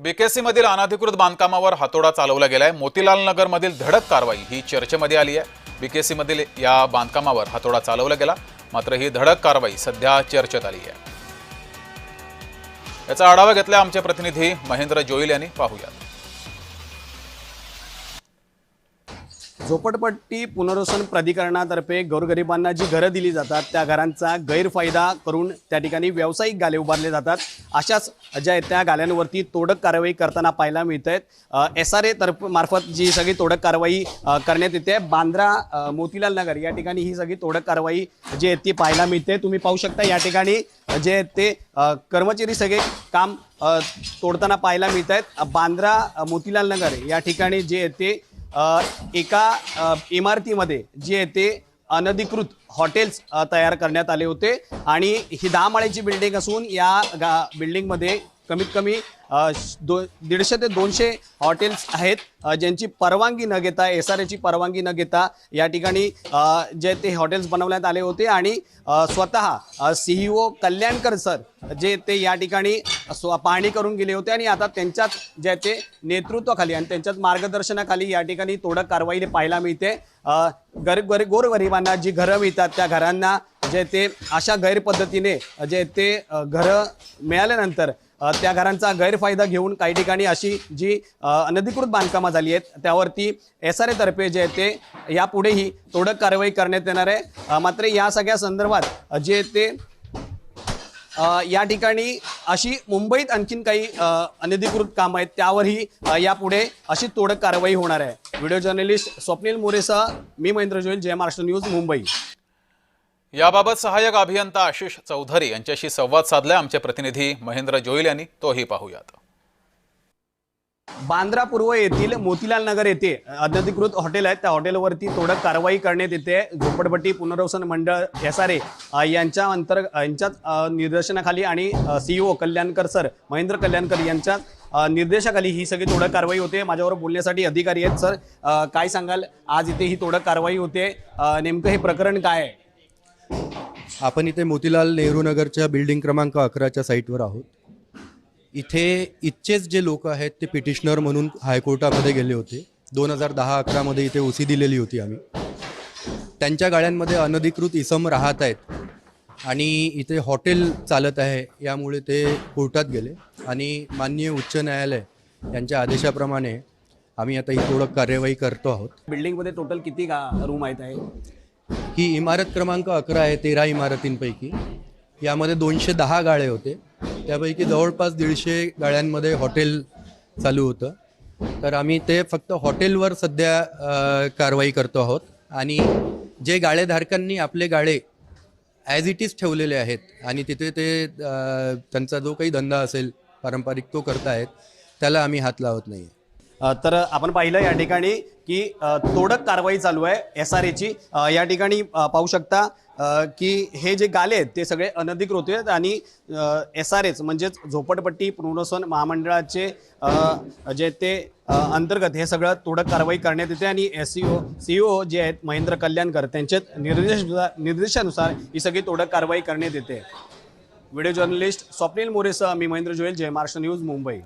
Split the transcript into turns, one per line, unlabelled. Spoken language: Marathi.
बीकेसी मधील अनधिकृत बांधकामावर हातोडा चालवला गेलाय। मोतीलाल नगर मधील धडक कारवाई ही चर्चेमध्ये आली आहे। बीकेसी मधील या बांधकामावर हातोडा चालवला गेला, मात्र ही धडक कारवाई सध्या चर्चेत आली आहे। याचा आढावा घेतला आमचे प्रतिनिधी महेंद्र जोईल यांनी। पाहूया।
झोपडपट्टी पुनर्वसन प्राधिकरणातर्फे गोरगरिबांना जी घरं दिली जातात त्या घरांचा गैरफायदा करून त्या ठिकाणी व्यावसायिक गाले उभारले जातात। अशाच ज्या आहेत त्या गाल्यांवरती तोडक कारवाई करताना पाहायला मिळत आहेत। SRA मार्फत जी सगळी तोडक कारवाई करण्यात येते। बांद्रा मोतीलाल नगर या ठिकाणी ही सगळी तोडक कारवाई जी आहे ती पाहायला मिळते। तुम्ही पाहू शकता या ठिकाणी जे आहेत ते कर्मचारी सगळे काम तोडताना पाहायला मिळत आहेत। बांद्रा मोतीलाल नगर या ठिकाणी जे आहे ते एका इमारतीमध्ये जे आहे ते अनधिकृत हॉटेल्स तयार करण्यात आले होते आणि ही 10 माळ्याची बिल्डिंग असून या बिल्डिंगमध्ये कमीत कमी 150 ते 200 हॉटेल्स आहेत, ज्यांची परवानगी न घेता SRAची परवानगी न घेता या ठिकाणी जे ते हॉटेल्स बनवण्यात आले होते। आणि स्वतः CEO कल्याणकर सर जे ते या ठिकाणी पाहणी करून गेले होते आणि आता त्यांच्याच जे ते नेतृत्वाखाली आणि त्यांच्याच मार्गदर्शनाखाली या ठिकाणी तोडक कारवाई पाहायला मिळते। गोरगरिबांना जी घरं मिळतात त्या घरांना जे ते अशा गैरपद्धतीने जे ते घरं मिळाल्यानंतर त्या घरांचा गैरफायदा घेऊन काही ठिकाणी अशी जी अनधिकृत बांधकामं झाली आहेत त्यावरती SRA तर्फे जे ते यापुढेही तोडक कारवाई करण्यात येणार आहे। मात्र या सगळ्या संदर्भात जे ते या ठिकाणी अशी मुंबईत आणखीन काही अनधिकृत कामं आहेत त्यावरही यापुढे अशी तोडक कारवाई होणार आहे। व्हिडिओ जर्नलिस्ट स्वप्नील मोरेसह मी महेंद्र जोईल, जय महाराष्ट्र न्यूज, मुंबई।
याबाबत सहाय्यक अभियंता आशिष चौधरी यांच्याशी संवाद साधलाय आमचे प्रतिनिधी महेंद्र जोईल यांनी। तोही पाहूयात।
बांद्रा पूर्व येथील मोतीलाल नगर येथे अनधिकृत हॉटेल आहेत, त्या हॉटेलवरती तोडक कारवाई करण्यात येते। झोपडपट्टी पुनर्वसन मंडळ SRA यांच्या निर्देशनाखाली आणि CEO कल्याणकर सर महेंद्र कल्याणकर यांच्या निर्देशाखाली ही सगळी तोडक कारवाई होते। माझ्याबरोबर बोलण्यासाठी अधिकारी आहेत। सर, काय सांगाल, आज इथे ही तोडक कारवाई होते, नेमकं हे प्रकरण काय आहे?
आपण इथे मोतीलाल नेहरू नगरच्या बिल्डिंग क्रमांक 11च्या साईटवर आहोत। इथेच जे लोक आहेत ते पिटिशनर म्हणून हायकोर्टामध्ये गेले होते। 2010-11 मध्ये इथे OC दिलेली होती आम्ही। त्यांच्या गाड्यांमध्ये अनधिकृत इसम राहत आहेत आणि इथे हॉटेल चालत आहे, यामुळे ते कोर्टात गेले आणि माननीय उच्च न्यायालय यांच्या आदेशाप्रमाणे आम्ही आता ही तोडक कार्यवाही करतो आहोत।
बिल्डिंगमध्ये टोटल किती रूम आहेत?
ही इमारत क्रमांक 11 आहे। 13 इमारतींपैकी यामध्ये 210 गाळे होते, त्यापैकी जवळपास 150 गाळ्यांमध्ये हॉटेल चालू होतं। तर आम्ही ते फक्त हॉटेलवर सध्या कारवाई करतो आहोत आणि जे गाळेधारकांनी आपले गाळे ॲज इट इज ठेवलेले आहेत आणि तिथे ते त्यांचा जो काही धंदा असेल पारंपरिक तो करतायत, त्याला आम्ही हात लावत नाही।
तर आपण पाहिलं या ठिकाणी की तोडक कारवाई चालू आहे SRAची। या ठिकाणी पाहू शकता की हे जे गाले आहेत ते सगळे अनधिकृत आहेत आणि SRAच म्हणजेच झोपडपट्टी पुनर्वसन महामंडळाचे जे ते अंतर्गत हे सगळं तोडक कारवाई करण्यात येते आणि CEO जे आहेत महेंद्र कल्याणकर त्यांच्या निर्देशानुसार ही सगळी तोडक कारवाई करण्यात येते। व्हिडिओ जर्नलिस्ट स्वप्नील मोरेसह मी महेंद्र जोईल, जय महाराष्ट्र न्यूज, मुंबई।